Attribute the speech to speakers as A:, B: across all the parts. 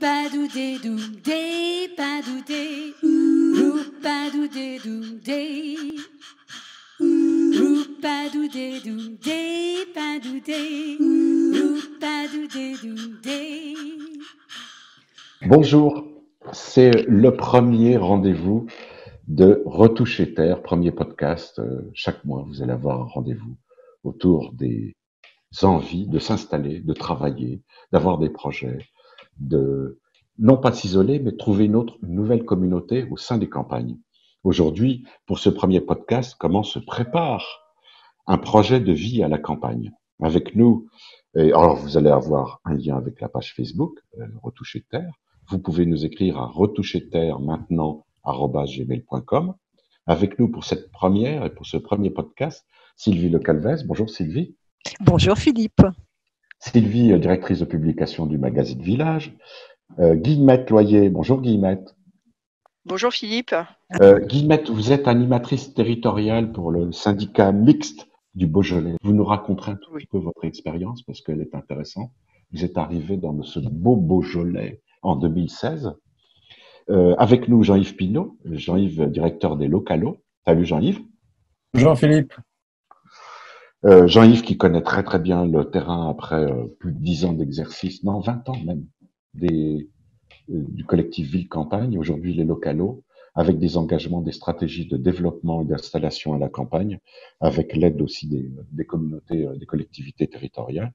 A: Roupadoudé-doudé, padoudé. Roupadoudé-doudé. Roupadoudé-doudé, padoudé. Roupadoudé-doudé.
B: Bonjour, c'est le premier rendez-vous de Retoucher Terre, premier podcast. Chaque mois, vous allez avoir un rendez-vous autour des envies de s'installer, de travailler, d'avoir des projets, de non pas s'isoler, mais de trouver une nouvelle communauté au sein des campagnes. Aujourd'hui, pour ce premier podcast, comment se prépare un projet de vie à la campagne? Avec nous, et alors vous allez avoir un lien avec la page Facebook, Retoucher Terre. Vous pouvez nous écrire à retoucherterre-maintenant@gmail.com. Avec nous pour cette première et pour ce premier podcast, Sylvie Le Calvez. Bonjour Sylvie.
C: Bonjour Philippe.
B: Sylvie, directrice de publication du magazine Village. Guillemette Loyer. Bonjour Guillemette.
D: Bonjour Philippe.
B: Guillemette, vous êtes animatrice territoriale pour le syndicat mixte du Beaujolais. Vous nous raconterez un tout petit peu votre expérience parce qu'elle est intéressante. Vous êtes arrivé dans ce beau Beaujolais en 2016. Avec nous, Jean-Yves Pinault. Jean-Yves, directeur des Localos. Salut Jean-Yves.
E: Bonjour Philippe.
B: Jean-Yves qui connaît très très bien le terrain après plus de 10 ans d'exercice, non 20 ans même, du collectif Ville-Campagne, aujourd'hui les Localos, avec des engagements, des stratégies de développement et d'installation à la campagne, avec l'aide aussi des communautés, des collectivités territoriales.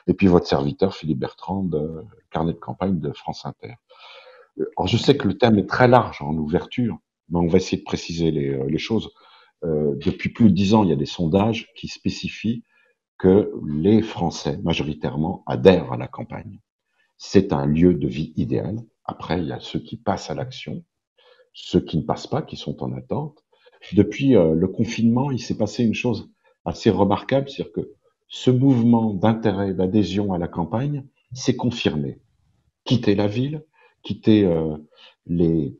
B: Et puis votre serviteur Philippe Bertrand, de carnet de campagne de France Inter. Alors je sais que le thème est très large en ouverture, mais on va essayer de préciser les choses. Depuis plus de 10 ans, il y a des sondages qui spécifient que les Français, majoritairement, adhèrent à la campagne. C'est un lieu de vie idéal. Après, il y a ceux qui passent à l'action, ceux qui ne passent pas, qui sont en attente. Depuis le confinement, il s'est passé une chose assez remarquable, c'est-à-dire que ce mouvement d'intérêt, d'adhésion à la campagne s'est confirmé. Quitter la ville, quitter les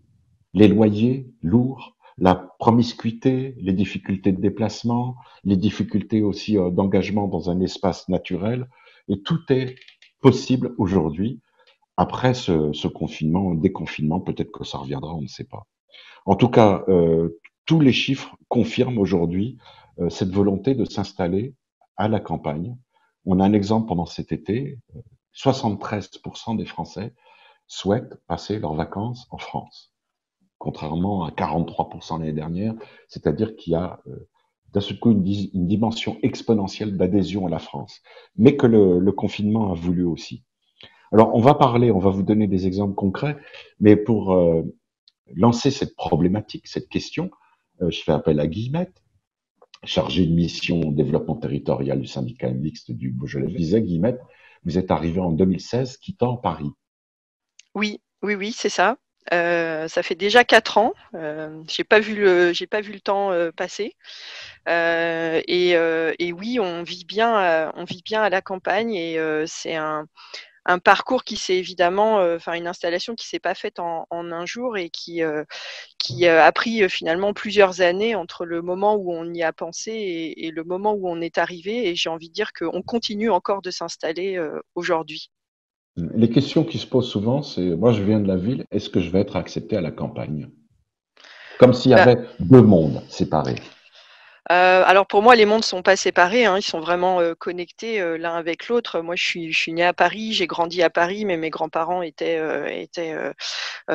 B: loyers lourds, la promiscuité, les difficultés de déplacement, les difficultés aussi d'engagement dans un espace naturel. Et tout est possible aujourd'hui. Après ce confinement, déconfinement, peut-être que ça reviendra, on ne sait pas. En tout cas, tous les chiffres confirment aujourd'hui cette volonté de s'installer à la campagne. On a un exemple pendant cet été, 73% des Français souhaitent passer leurs vacances en France, contrairement à 43% l'année dernière, c'est-à-dire qu'il y a d'un seul coup une dimension exponentielle d'adhésion à la France, mais que le confinement a voulu aussi. Alors on va vous donner des exemples concrets, mais pour lancer cette problématique, cette question, je fais appel à Guillemette, chargée de mission développement territorial du syndicat mixte du Beaujolais. Je disais, Guillemette, vous êtes arrivé en 2016, quittant Paris.
D: Oui, c'est ça. Ça fait déjà 4 ans. J'ai pas vu le temps passer. Et oui, on vit bien à la campagne et c'est un parcours qui s'est évidemment, une installation qui s'est pas faite en un jour et qui a pris finalement plusieurs années entre le moment où on y a pensé et le moment où on est arrivé. Et j'ai envie de dire qu'on continue encore de s'installer aujourd'hui.
B: Les questions qui se posent souvent, c'est, moi je viens de la ville, est-ce que je vais être accepté à la campagne? Comme s'il y avait deux mondes séparés.
D: Alors pour moi, les mondes sont pas séparés, hein, ils sont vraiment connectés l'un avec l'autre. Moi, je suis née à Paris, j'ai grandi à Paris, mais mes grands-parents étaient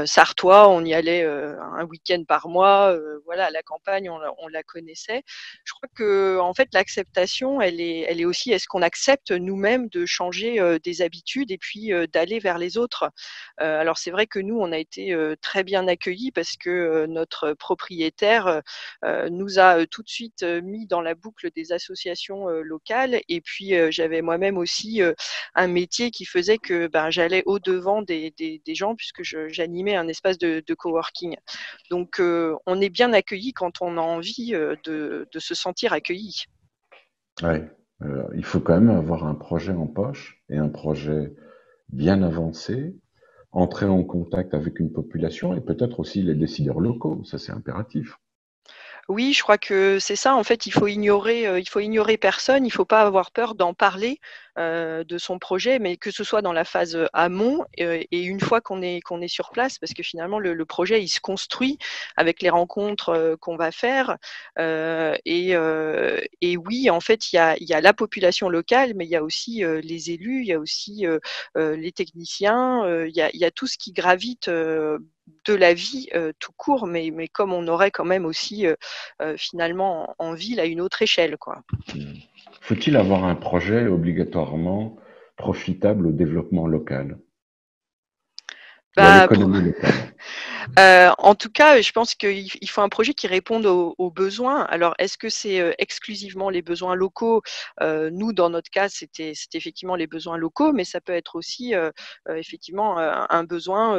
D: sartois. On y allait un week-end par mois. Voilà, à la campagne, on la connaissait. Je crois que en fait, l'acceptation, elle est aussi, est-ce qu'on accepte nous-mêmes de changer des habitudes et puis d'aller vers les autres. Alors c'est vrai que nous, on a été très bien accueillis parce que notre propriétaire nous a tout de suite mis dans la boucle des associations locales. Et puis j'avais moi-même aussi un métier qui faisait que j'allais au-devant des gens puisque j'animais un espace de coworking. Donc on est bien accueilli quand on a envie de se sentir accueilli.
B: Ouais, il faut quand même avoir un projet en poche et un projet bien avancé, entrer en contact avec une population et peut-être aussi les décideurs locaux, ça c'est impératif.
D: Oui, je crois que c'est ça. En fait, il faut ignorer personne. Il faut pas avoir peur d'en parler. de son projet, mais que ce soit dans la phase amont et une fois qu'on est sur place, parce que finalement le projet il se construit avec les rencontres qu'on va faire. Et oui, en fait, il y a la population locale, mais il y a aussi les élus, il y a aussi les techniciens, il y a tout ce qui gravite de la vie tout court, mais comme on aurait quand même aussi finalement en ville à une autre échelle, quoi.
B: Faut-il avoir un projet obligatoirement profitable au développement local ou à
D: Bah,
B: l'économie locale?
D: En tout cas, je pense qu'il faut un projet qui réponde aux besoins. Alors, est-ce que c'est exclusivement les besoins locaux? Nous, dans notre cas, c'était effectivement les besoins locaux, mais ça peut être aussi effectivement un besoin.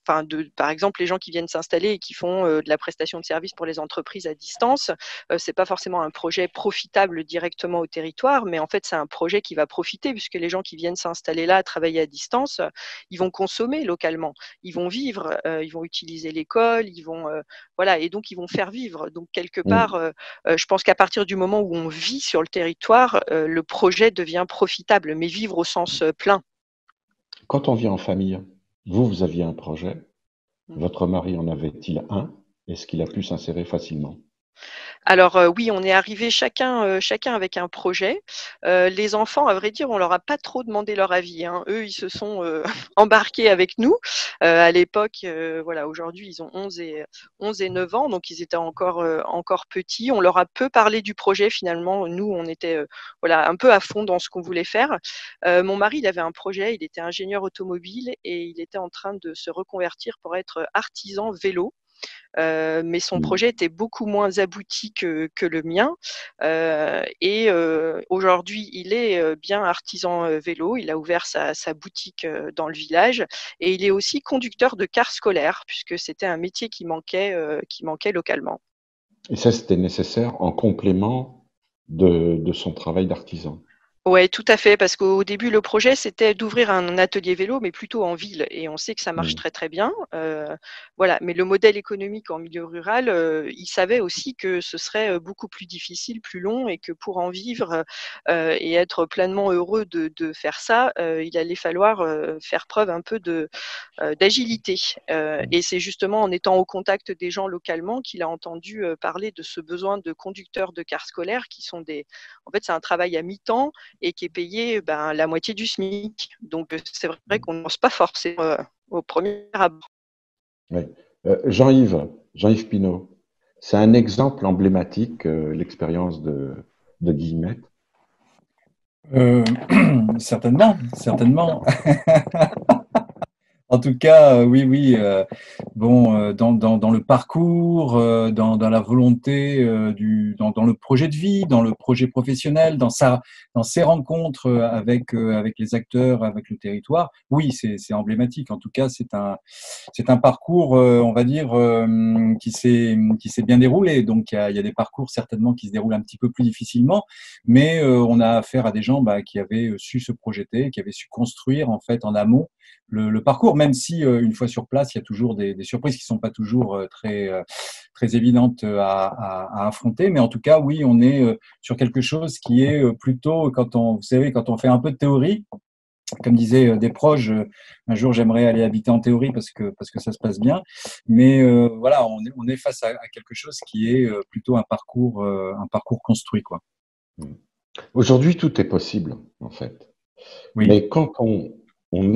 D: Enfin, par exemple, les gens qui viennent s'installer et qui font de la prestation de services pour les entreprises à distance, c'est pas forcément un projet profitable directement au territoire, mais en fait, c'est un projet qui va profiter puisque les gens qui viennent s'installer là, travailler à distance, ils vont consommer localement, ils vont vivre, ils vont utiliser l'école, ils vont voilà, et donc ils vont faire vivre. Donc quelque part,
B: Mm.
D: je pense qu'à partir du moment où on vit sur le territoire, le projet devient profitable, mais vivre au sens plein.
B: Quand on vit en famille, vous aviez un projet,
D: Mmh.
B: votre mari en avait-il un? Est-ce qu'il a pu s'insérer facilement?
D: Alors, oui, on est arrivés chacun avec un projet. Les enfants, à vrai dire, on leur a pas trop demandé leur avis, hein. Eux, ils se sont, embarqués avec nous. À l'époque, voilà, aujourd'hui, ils ont 11 et 9 ans, donc ils étaient encore petits. On leur a peu parlé du projet finalement. Nous, on était, voilà, un peu à fond dans ce qu'on voulait faire. Mon mari, il avait un projet, il était ingénieur automobile et il était en train de se reconvertir pour être artisan vélo. Mais son
B: Mm.
D: projet était beaucoup moins abouti que le mien. Et aujourd'hui, il est bien artisan vélo. Il a ouvert sa boutique dans le village et il est aussi conducteur de car scolaire puisque c'était un métier qui manquait localement.
B: Et ça, c'était nécessaire en complément de son travail d'artisan.
D: Ouais, tout à fait, parce qu'au début, le projet, c'était d'ouvrir un atelier vélo, mais plutôt en ville et on sait que ça marche
B: Mm.
D: très, très bien, voilà. Mais le modèle économique en milieu rural, il savait aussi que ce serait, beaucoup plus difficile, plus long et que pour en vivre, et être pleinement heureux de faire ça, il allait falloir, faire preuve un peu d'agilité, et c'est justement en étant au contact des gens localement qu'il a entendu, parler de ce besoin de conducteurs de cars scolaires qui sont des en fait, c'est un travail à mi-temps et qui est payé, ben, la moitié du SMIC. Donc, c'est vrai qu'on ne pense pas forcément, au premier abord.
B: Ouais. Jean-Yves Pinault, c'est un exemple emblématique, l'expérience de Guillemette.
C: Euh, certainement, certainement. En tout cas, oui, oui. Bon, dans le parcours, dans la volonté, dans le projet de vie, dans le projet professionnel, dans ses rencontres avec les acteurs, avec le territoire. Oui, c'est emblématique. En tout cas, c'est un parcours, on va dire, qui s'est bien déroulé. Donc, il y a des parcours certainement qui se déroulent un petit peu plus difficilement, mais on a affaire à des gens qui avaient su se projeter, qui avaient su construire en fait en amont le parcours, même si une fois sur place, il y a toujours des surprises qui sont pas toujours très évidentes à affronter. Mais en tout cas, oui, on est sur quelque chose qui est plutôt vous savez, quand on fait un peu de théorie, comme disaient des proches, un jour j'aimerais aller habiter en théorie parce que ça se passe bien. Mais voilà, on est face à quelque chose qui est plutôt un parcours construit, quoi.
B: Mm. Aujourd'hui, tout est possible, en fait.
C: Oui.
B: Mais quand on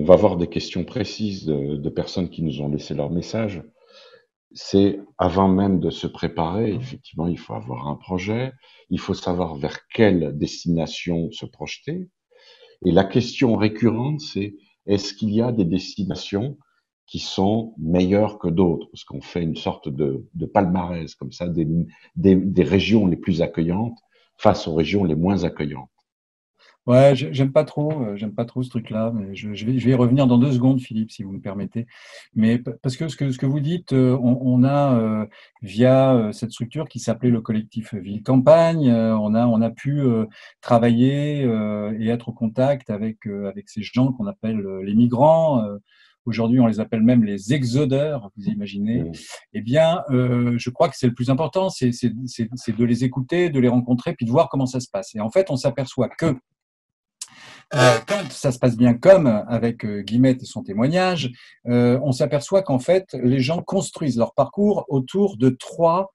B: va avoir des questions précises de personnes qui nous ont laissé leur message. C'est avant même de se préparer, effectivement, il faut avoir un projet, il faut savoir vers quelle destination se projeter. Et la question récurrente, c'est est-ce qu'il y a des destinations qui sont meilleures que d'autres? Parce qu'on fait une sorte de palmarès comme ça des régions les plus accueillantes face aux régions les moins accueillantes.
C: Ouais, j'aime pas trop ce truc-là, mais je vais y revenir dans 2 secondes, Philippe, si vous me permettez. Mais parce que ce que vous dites, on a via cette structure qui s'appelait le collectif Ville Campagne, on a pu travailler et être au contact avec ces gens qu'on appelle les migrants. Aujourd'hui, on les appelle même les exodeurs, vous imaginez.
B: Mm.
C: Eh bien, je crois que c'est le plus important, c'est de les écouter, de les rencontrer, puis de voir comment ça se passe. Et en fait, on s'aperçoit que Quand ça se passe bien, comme avec Guillemette et son témoignage, on s'aperçoit qu'en fait, les gens construisent leur parcours autour de trois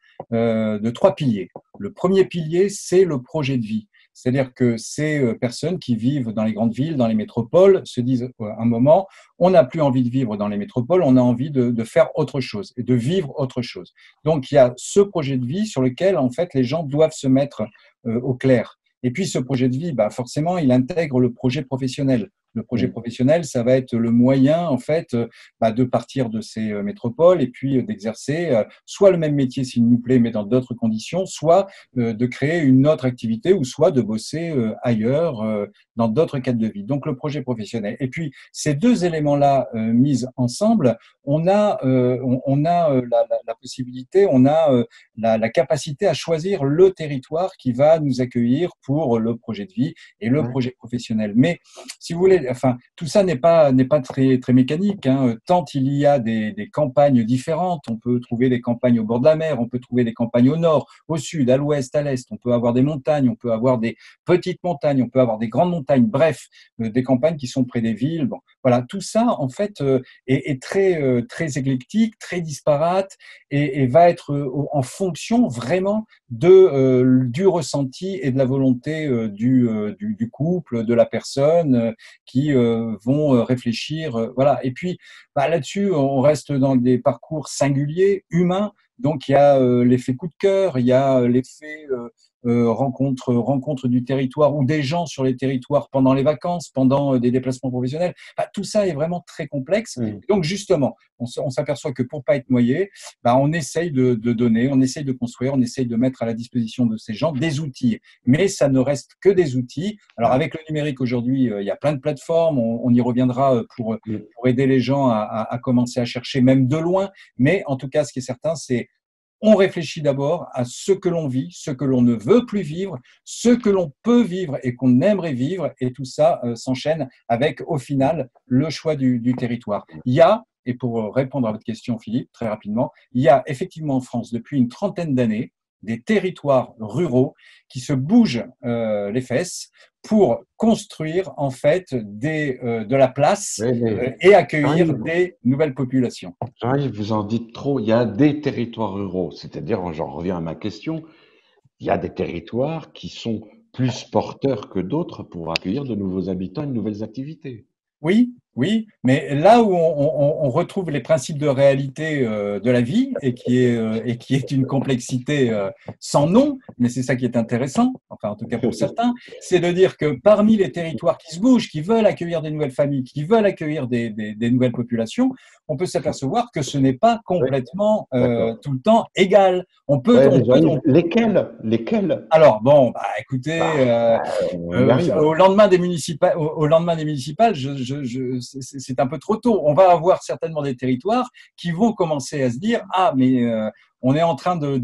C: piliers. Le premier pilier, c'est le projet de vie. C'est-à-dire que ces personnes qui vivent dans les grandes villes, dans les métropoles, se disent à un moment, on n'a plus envie de vivre dans les métropoles, on a envie de faire autre chose et de vivre autre chose. Donc, il y a ce projet de vie sur lequel, en fait, les gens doivent se mettre au clair. Et puis, ce projet de vie, bah, forcément, il intègre le projet professionnel. Le projet professionnel, ça va être le moyen, en fait, bah, de partir de ces métropoles et puis d'exercer soit le même métier s'il nous plaît, mais dans d'autres conditions, soit de créer une autre activité ou soit de bosser ailleurs, dans d'autres cadres de vie. Donc, le projet professionnel. Et puis, ces deux éléments-là mis ensemble, on a la possibilité, on a la capacité à choisir le territoire qui va nous accueillir pour le projet de vie et le projet professionnel. Mais si vous voulez, enfin, tout ça n'est pas très mécanique, hein. Tant il y a des campagnes différentes, on peut trouver des campagnes au bord de la mer, on peut trouver des campagnes au nord, au sud, à l'ouest, à l'est, on peut avoir des montagnes, on peut avoir des petites montagnes, on peut avoir des grandes montagnes, bref, des campagnes qui sont près des villes. Bon, voilà, tout ça en fait est très éclectique, très disparate et va être en fonction vraiment du ressenti et de la volonté du couple, de la personne qui vont réfléchir. Voilà. Et puis, bah, là-dessus, on reste dans des parcours singuliers, humains. Donc, il y a l'effet coup de cœur, il y a l'effet rencontre du territoire ou des gens sur les territoires pendant les vacances, pendant des déplacements professionnels. Bah, tout ça est vraiment très complexe. Donc, justement, on s'aperçoit que pour pas être noyé, bah, on essaye de donner, on essaye de construire, on essaye de mettre à la disposition de ces gens des outils. Mais ça ne reste que des outils. Alors, avec le numérique aujourd'hui, il y a plein de plateformes. On y reviendra pour aider les gens à commencer à chercher, même de loin. Mais en tout cas, ce qui est certain, c'est on réfléchit d'abord à ce que l'on vit, ce que l'on ne veut plus vivre, ce que l'on peut vivre et qu'on aimerait vivre. Et tout ça s'enchaîne avec, au final, le choix du territoire. Il y a, et pour répondre à votre question, Philippe, très rapidement, il y a effectivement en France, depuis une trentaine d'années, des territoires ruraux qui se bougent les fesses pour construire en fait de la place et accueillir des nouvelles populations.
B: Jean-Yves, vous en dites trop. Il y a des territoires ruraux, c'est-à-dire, j'en reviens à ma question, il y a des territoires qui sont plus porteurs que d'autres pour accueillir de nouveaux habitants et de nouvelles activités.
C: Oui, oui, mais là où on retrouve les principes de réalité de la vie et qui est une complexité sans nom, mais c'est ça qui est intéressant, enfin en tout cas pour certains, c'est de dire que parmi les territoires qui se bougent, qui veulent accueillir des nouvelles familles, qui veulent accueillir des nouvelles populations, on peut s'apercevoir que ce n'est pas complètement tout le temps égal.
B: Lesquels?
C: Alors bon, bah écoutez, au lendemain des municipales, c'est un peu trop tôt. On va avoir certainement des territoires qui vont commencer à se dire mais on est en train de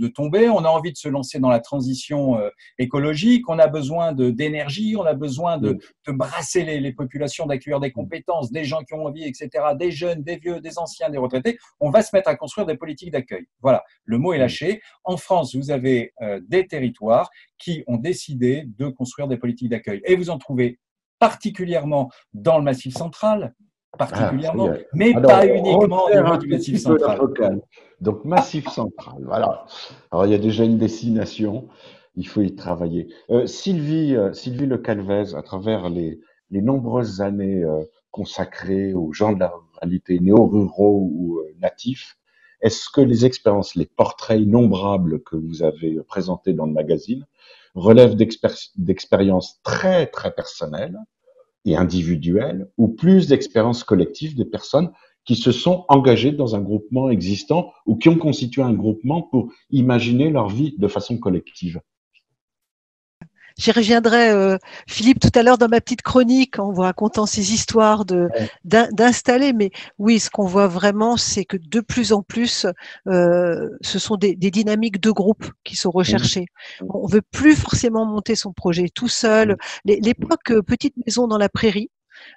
C: tomber, on a envie de se lancer dans la transition écologique, on a besoin d'énergie, on a besoin de brasser les populations, d'accueillir des compétences, des gens qui ont envie, etc., des jeunes, des vieux, des anciens, des retraités. On va se mettre à construire des politiques d'accueil. Voilà, le mot est lâché. En France, vous avez des territoires qui ont décidé de construire des politiques d'accueil. Et vous en trouvez particulièrement dans le Massif central, mais pas uniquement au niveau du Massif central.
B: Donc, Massif central, voilà. Alors, il y a déjà une destination, il faut y travailler. Sylvie Le Calvez, à travers les nombreuses années consacrées aux gens de la ruralité, néo-ruraux ou natifs, est-ce que les expériences, les portraits innombrables que vous avez présentés dans le magazine relèvent d'expériences très, très personnelles et individuelles ou plus d'expériences collectives des personnes qui se sont engagées dans un groupement existant ou qui ont constitué un groupement pour imaginer leur vie de façon collective?
E: J'y reviendrai, Philippe, tout à l'heure dans ma petite chronique en vous racontant ces histoires d'installer. Mais oui, ce qu'on voit vraiment, c'est que de plus en plus, ce sont des dynamiques de groupe qui sont recherchées. On veut plus forcément monter son projet tout seul. L'époque petite maison dans la prairie,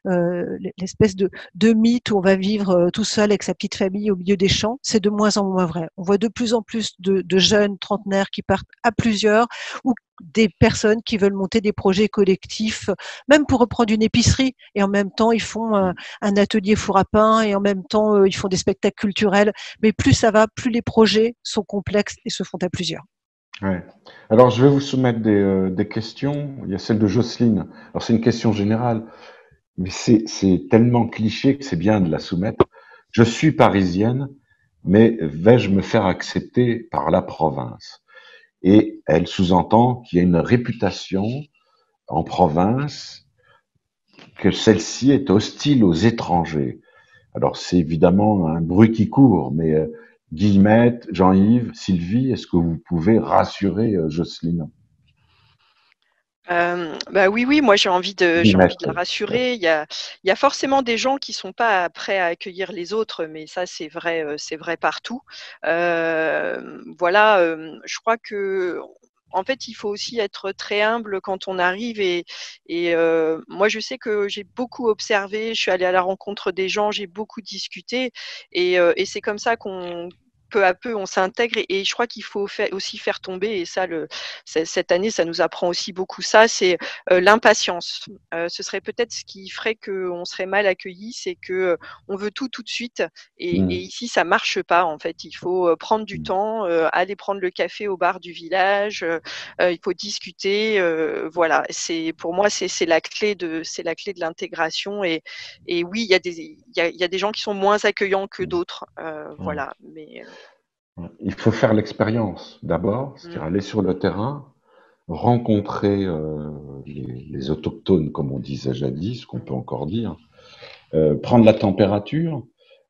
E: l'espèce de mythe où on va vivre tout seul avec sa petite famille au milieu des champs, c'est de moins en moins vrai. On voit de plus en plus de jeunes trentenaires qui partent à plusieurs ou des personnes qui veulent monter des projets collectifs, même pour reprendre une épicerie, et en même temps ils font un atelier four à pain, et en même temps ils font des spectacles culturels. Mais plus ça va, plus les projets sont complexes et se font à plusieurs.
B: Ouais. Alors, je vais vous soumettre des questions. Il y a celle de Jocelyne. Alors, c'est une question générale, mais c'est tellement cliché que c'est bien de la soumettre. Je suis parisienne, mais vais-je me faire accepter par la province? Et elle sous-entend qu'il y a une réputation en province, que celle-ci est hostile aux étrangers. Alors, c'est évidemment un bruit qui court, mais Guillemette, Jean-Yves, Sylvie, est-ce que vous pouvez rassurer Jocelyne?
D: Bah oui, moi j'ai envie de
B: Guillemette,
D: la rassurer. Il y a forcément des gens qui sont pas prêts à accueillir les autres, mais ça c'est vrai partout. Voilà, je crois que en fait, il faut aussi être très humble quand on arrive et moi je sais que j'ai beaucoup observé, je suis allée à la rencontre des gens, j'ai beaucoup discuté et c'est comme ça qu'on peu à peu, on s'intègre et je crois qu'il faut aussi faire tomber, et ça, cette année, ça nous apprend aussi beaucoup ça, c'est l'impatience. Ce serait peut-être ce qui ferait qu'on serait mal accueillis, c'est que on veut tout de suite et
B: Mm.
D: ici, ça marche pas en fait. Il faut prendre du temps, aller prendre le café au bar du village, il faut discuter. Voilà, pour moi, c'est la clé de l'intégration et oui, il y a des gens qui sont moins accueillants que d'autres,
B: Ouais.
D: voilà, mais
B: Ouais. Il faut faire l'expérience d'abord, c'est-à-dire aller sur le terrain, rencontrer les autochtones, comme on disait jadis, qu'on peut encore dire, prendre la température,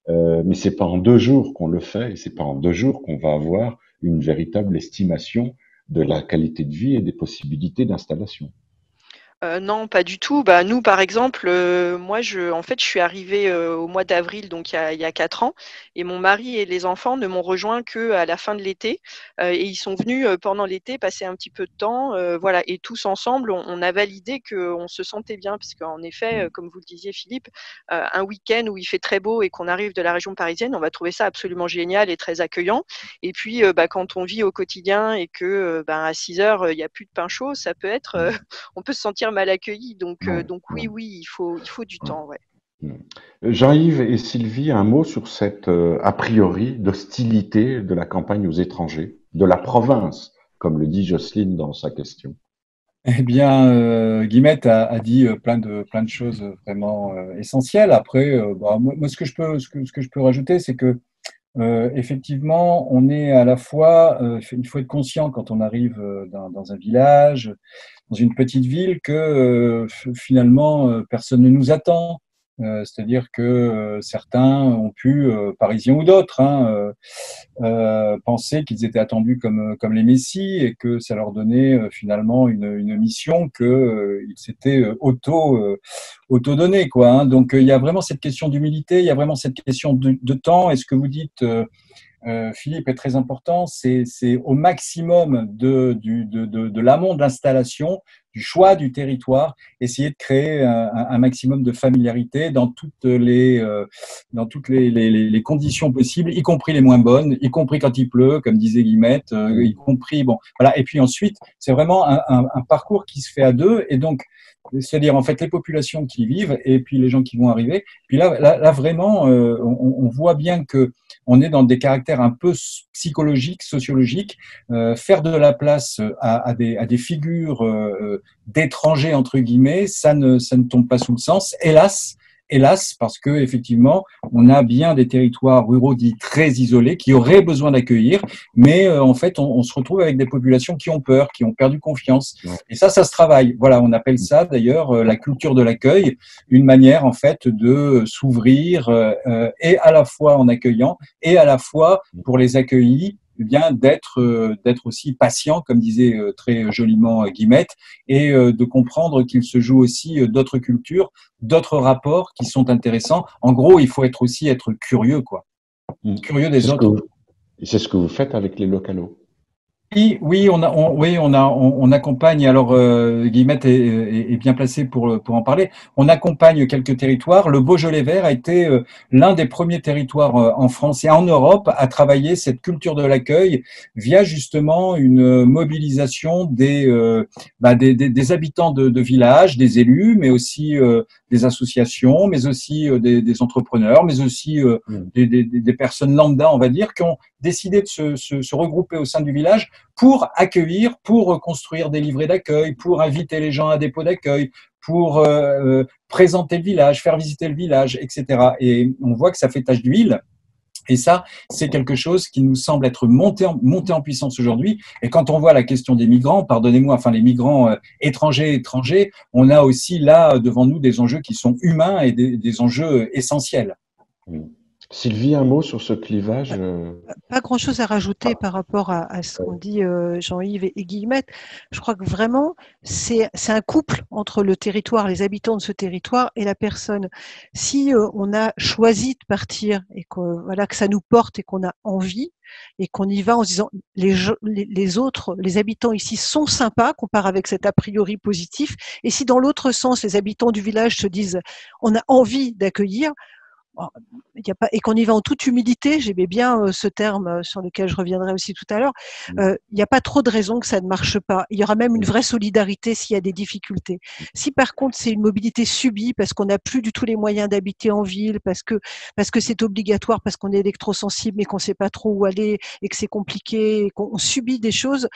B: mais c'est pas en 2 jours qu'on le fait, et c'est pas en 2 jours qu'on va avoir une véritable estimation de la qualité de vie et des possibilités d'installation.
D: Non, pas du tout. Bah, nous, par exemple, moi, en fait, je suis arrivée, au mois d'avril, donc il y a 4 ans et mon mari et les enfants ne m'ont rejoint qu'à la fin de l'été, et ils sont venus, pendant l'été passer un petit peu de temps, voilà et tous ensemble, on a validé qu'on se sentait bien parce qu'en effet, comme vous le disiez Philippe, un week-end où il fait très beau et qu'on arrive de la région parisienne, on va trouver ça absolument génial et très accueillant et puis, bah, quand on vit au quotidien et que, ben, à 6 heures, il y a plus de pain chaud, ça peut être, on peut se sentir mal accueilli.
B: Ouais,
D: Donc
B: ouais,
D: oui, il faut du
B: ouais.
D: temps, ouais.
B: Mm. Jean-Yves et Sylvie, un mot sur cette a priori d'hostilité de la campagne aux étrangers, de la province, comme le dit Jocelyne dans sa question.
C: Eh bien, Guillemette a dit plein de choses vraiment essentielles. Après, bah, moi, ce que je peux rajouter, c'est que effectivement, on est à la fois, il faut être conscient quand on arrive dans un village, dans une petite ville, que finalement, personne ne nous attend. C'est-à-dire que certains ont pu, parisiens ou d'autres, hein, pensaient qu'ils étaient attendus comme les messies et que ça leur donnait finalement une mission que ils s'étaient auto-donnée, quoi. Hein. Donc il y a vraiment cette question d'humilité, il y a vraiment cette question de temps. Et ce que vous dites, Philippe, est très important. C'est au maximum de l'amont de l'installation, du choix du territoire, essayer de créer un maximum de familiarité dans toutes les conditions possibles, y compris les moins bonnes, y compris quand il pleut, comme disait Guillemette, y compris bon, voilà. Et puis ensuite, c'est vraiment un parcours qui se fait à deux, et donc c'est-à-dire en fait les populations qui y vivent et puis les gens qui vont arriver. Puis là vraiment, on voit bien que on est dans des caractères un peu psychologiques, sociologiques. Faire de la place à des figures d'étrangers entre guillemets, ça ne tombe pas sous le sens, hélas, parce que effectivement, on a bien des territoires ruraux dits très isolés qui auraient besoin d'accueillir, mais en fait, on se retrouve avec des populations qui ont peur, qui ont perdu confiance.
B: Ouais.
C: Et ça se travaille. Voilà, on appelle ça d'ailleurs la culture de l'accueil, une manière en fait de s'ouvrir et à la fois en accueillant et à la fois pour les accueillis, eh bien d'être aussi patient, comme disait très joliment Guillemette, et de comprendre qu'il se joue aussi d'autres cultures, d'autres rapports qui sont intéressants. En gros, il faut être curieux, quoi.
B: Mm.
C: Curieux des autres.
B: C'est ce que vous faites avec les localos.
C: Oui, on accompagne. Alors, Guillemette est bien placée pour en parler. On accompagne quelques territoires. Le Beaujolais vert a été l'un des premiers territoires en France et en Europe à travailler cette culture de l'accueil via justement une mobilisation des habitants de villages, des élus, mais aussi des associations, mais aussi des entrepreneurs, mais aussi des personnes lambda, on va dire, qui ont décidé de se regrouper au sein du village pour accueillir, pour construire des livrets d'accueil, pour inviter les gens à dépôt d'accueil, pour présenter le village, faire visiter le village, etc. Et on voit que ça fait tache d'huile. Et ça, c'est quelque chose qui nous semble être monté en puissance aujourd'hui. Et quand on voit la question des migrants, pardonnez-moi, enfin les migrants étrangers, on a aussi là devant nous des enjeux qui sont humains et des enjeux essentiels.
B: Sylvie, un mot sur ce clivage
E: Pas grand-chose à rajouter par rapport à ce qu'ont dit Jean-Yves et Guillemette. Je crois que vraiment, c'est un couple entre le territoire, les habitants de ce territoire et la personne. Si on a choisi de partir et que ça nous porte et qu'on a envie et qu'on y va en se disant les autres, les habitants ici sont sympas, qu'on part avec cet a priori positif, et si dans l'autre sens, les habitants du village se disent on a envie d'accueillir, et qu'on y va en toute humilité, j'aimais bien ce terme sur lequel je reviendrai aussi tout à l'heure, il n'y a pas trop de raisons que ça ne marche pas. Il y aura même une vraie solidarité s'il y a des difficultés. Si par contre c'est une mobilité subie parce qu'on n'a plus du tout les moyens d'habiter en ville, parce que c'est obligatoire, parce qu'on est électrosensible mais qu'on ne sait pas trop où aller et que c'est compliqué, et qu'on subit des choses,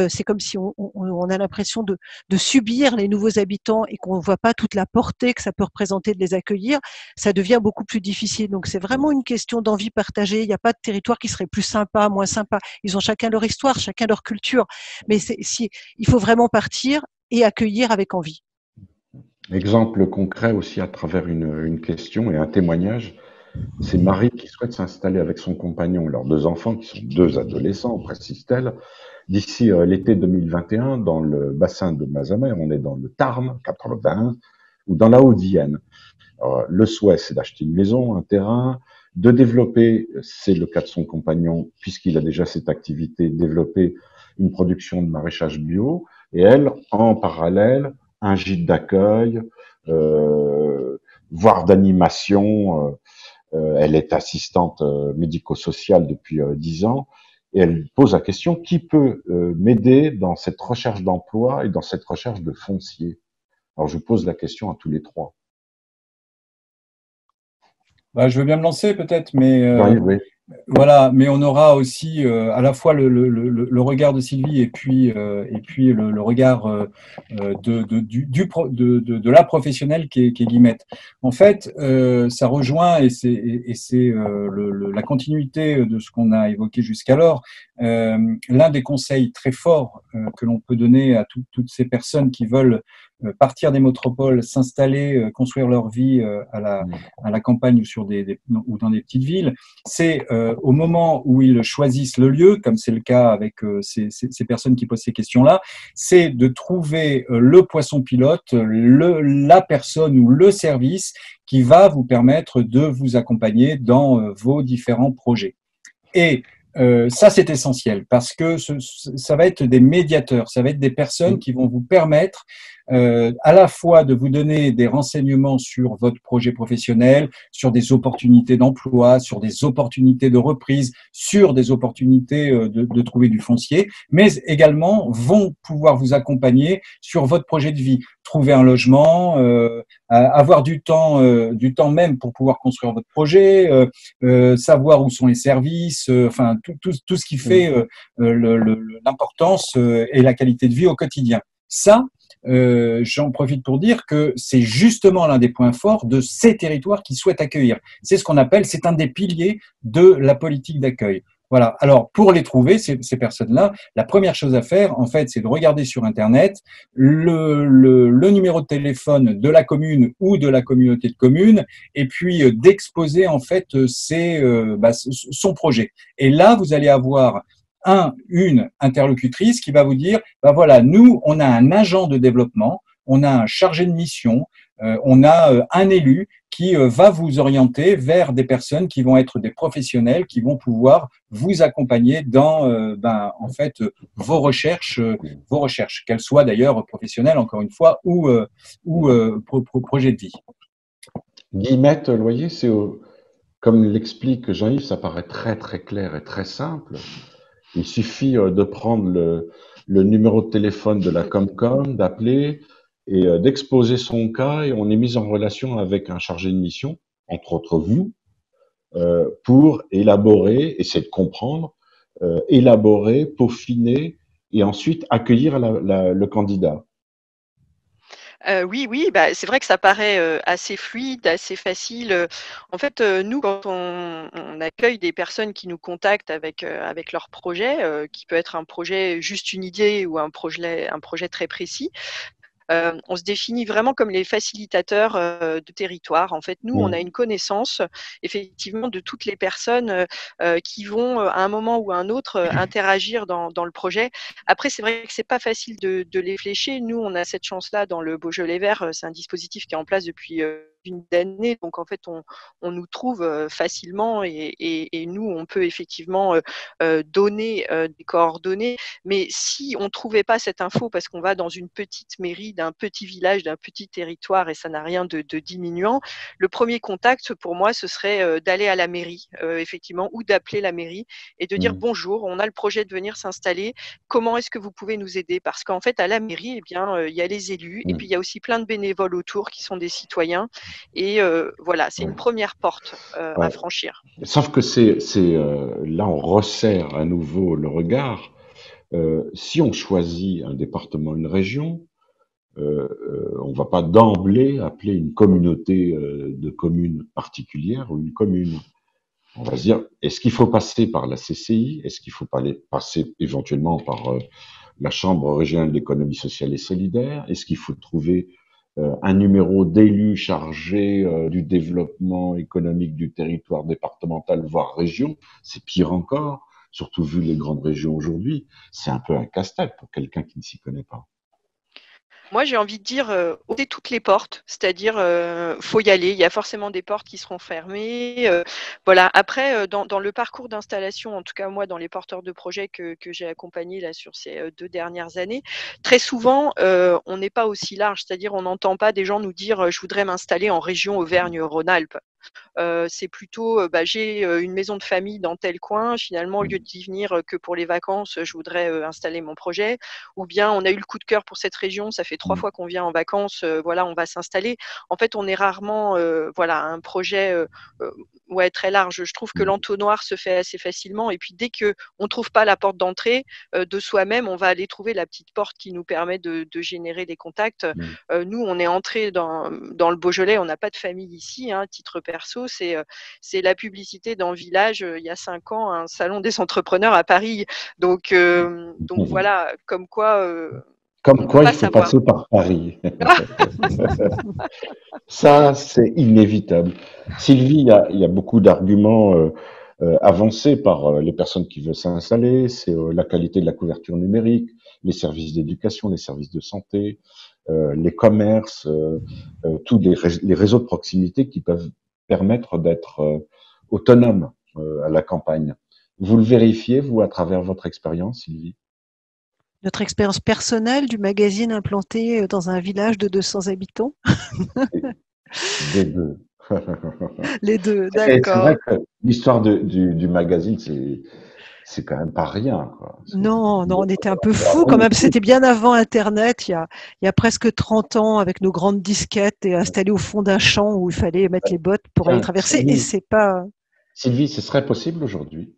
E: c'est comme si on a l'impression de subir les nouveaux habitants et qu'on ne voit pas toute la portée que ça peut représenter de les accueillir, ça devient beaucoup plus difficile. Donc c'est vraiment une question d'envie partagée. Il n'y a pas de territoire qui serait plus sympa, moins sympa. Ils ont chacun leur histoire, chacun leur culture. Mais il faut vraiment partir et accueillir avec envie.
B: Exemple concret aussi à travers une question et un témoignage. C'est Marie qui souhaite s'installer avec son compagnon et leurs 2 enfants, qui sont 2 adolescents, précise-t-elle, d'ici l'été 2021 dans le bassin de Mazamet. On est dans le Tarn, 81, ou dans la Haute-Vienne. Le souhait, c'est d'acheter une maison, un terrain, de développer, c'est le cas de son compagnon, puisqu'il a déjà cette activité, développer une production de maraîchage bio, et elle, en parallèle, un gîte d'accueil, voire d'animation. Elle est assistante médico-sociale depuis 10 ans, et elle pose la question, qui peut m'aider dans cette recherche d'emploi et dans cette recherche de foncier? Alors, je pose la question à tous les 3.
C: Je veux bien me lancer peut-être, mais
B: Oui.
C: voilà. Mais on aura aussi à la fois le regard de Sylvie et puis le regard de la professionnelle qui est Guillemette. En fait, ça rejoint et c'est la continuité de ce qu'on a évoqué jusqu'alors. L'un des conseils très forts que l'on peut donner à toutes ces personnes qui veulent partir des métropoles, s'installer, construire leur vie à la campagne ou dans des petites villes, c'est au moment où ils choisissent le lieu, comme c'est le cas avec ces personnes qui posent ces questions-là, c'est de trouver le poisson pilote, la personne ou le service qui va vous permettre de vous accompagner dans vos différents projets. Et ça, c'est essentiel parce que ça va être des médiateurs, ça va être des personnes qui vont vous permettre à la fois de vous donner des renseignements sur votre projet professionnel, sur des opportunités d'emploi, sur des opportunités de reprise, sur des opportunités de trouver du foncier, mais également vont pouvoir vous accompagner sur votre projet de vie, trouver un logement, avoir du temps même pour pouvoir construire votre projet, savoir où sont les services, enfin tout ce qui fait l'importance et la qualité de vie au quotidien. Ça, j'en profite pour dire que c'est justement l'un des points forts de ces territoires qui souhaitent accueillir. C'est ce qu'on appelle, c'est un des piliers de la politique d'accueil. Voilà. Alors, pour les trouver, ces personnes-là, la première chose à faire, en fait, c'est de regarder sur Internet le numéro de téléphone de la commune ou de la communauté de communes, et puis d'exposer en fait son projet. Et là, vous allez avoir une interlocutrice qui va vous dire, voilà, nous, on a un agent de développement, on a un chargé de mission, on a un élu qui va vous orienter vers des personnes qui vont être des professionnels, qui vont pouvoir vous accompagner dans en fait vos recherches, qu'elles soient d'ailleurs professionnelles encore une fois ou projet de vie.
B: Guillemette Loyer, comme l'explique Jean-Yves, ça paraît très très clair et très simple. Il suffit de prendre le numéro de téléphone de la Comcom, d'appeler et d'exposer son cas, et on est mis en relation avec un chargé de mission, entre autres vous, pour élaborer, essayer de comprendre, élaborer, peaufiner et ensuite accueillir le candidat.
D: Oui, bah, c'est vrai que ça paraît assez fluide, assez facile. En fait, nous, quand on accueille des personnes qui nous contactent avec leur projet, qui peut être un projet juste une idée ou un projet très précis, on se définit vraiment comme les facilitateurs de territoire. En fait, nous, on a une connaissance effectivement de toutes les personnes qui vont à un moment ou à un autre interagir dans le projet. Après, c'est vrai que c'est pas facile de les flécher. Nous, on a cette chance-là dans le Beaujolais Vert. C'est un dispositif qui est en place depuis une d'années. Donc, en fait, on nous trouve facilement et nous, on peut effectivement donner des coordonnées. Mais si on trouvait pas cette info parce qu'on va dans une petite mairie d'un petit village, d'un petit territoire et ça n'a rien de diminuant, le premier contact pour moi, ce serait d'aller à la mairie, effectivement, ou d'appeler la mairie et de dire bonjour, on a le projet de venir s'installer. Comment est-ce que vous pouvez nous aider? Parce qu'en fait, à la mairie, eh bien, il y a les élus et puis il y a aussi plein de bénévoles autour qui sont des citoyens. Et voilà, c'est une première porte à franchir.
B: Sauf que là, on resserre à nouveau le regard. Si on choisit un département, une région, on va pas d'emblée appeler une communauté de communes particulière ou une commune. On va se dire, est-ce qu'il faut passer par la CCI? Est-ce qu'il faut passer éventuellement par la Chambre régionale d'économie sociale et solidaire? Est-ce qu'il faut trouver un numéro d'élu chargé du développement économique du territoire départemental, voire région? C'est pire encore, surtout vu les grandes régions aujourd'hui. C'est un peu un casse-tête pour quelqu'un qui ne s'y connaît pas.
D: Moi, j'ai envie de dire, ôter toutes les portes, c'est-à-dire, faut y aller. Il y a forcément des portes qui seront fermées. Voilà. Après, dans le parcours d'installation, en tout cas moi, dans les porteurs de projets que j'ai accompagnés là sur ces 2 dernières années, très souvent, on n'est pas aussi large. C'est-à-dire, on n'entend pas des gens nous dire, je voudrais m'installer en région Auvergne-Rhône-Alpes. C'est plutôt, j'ai une maison de famille dans tel coin. Finalement, au lieu d'y venir que pour les vacances, je voudrais installer mon projet. Ou bien, on a eu le coup de cœur pour cette région. Ça fait 3 fois qu'on vient en vacances. Voilà, on va s'installer. En fait, on est rarement, un projet, très large. Je trouve que l'entonnoir se fait assez facilement. Et puis, dès que on trouve pas la porte d'entrée de soi-même, on va aller trouver la petite porte qui nous permet de générer des contacts. Nous, on est entré dans le Beaujolais. On n'a pas de famille ici, hein, titre perso, c'est la publicité dans le village il y a 5 ans, un salon des entrepreneurs à Paris. Donc voilà, comme quoi.
B: Comme quoi, il faut passer par Paris. Ça, c'est inévitable. Sylvie, il y a beaucoup d'arguments avancés par les personnes qui veulent s'installer. C'est la qualité de la couverture numérique, les services d'éducation, les services de santé, les commerces, tous les réseaux de proximité qui peuvent permettre d'être autonome à la campagne. Vous le vérifiez, vous, à travers votre expérience, Sylvie?
E: Notre expérience personnelle du magazine implanté dans un village de 200 habitants.
B: Les deux.
E: Les deux,
B: C'est
E: d'accord.
B: vrai que l'histoire du magazine, c'est quand même pas rien, quoi.
E: Non, on était un peu fous quand même. C'était bien avant Internet, il y a presque 30 ans, avec nos grandes disquettes et installés au fond d'un champ où il fallait mettre les bottes pour aller traverser.
B: Sylvie,
E: Et c'est pas.
B: Sylvie, ce serait possible aujourd'hui?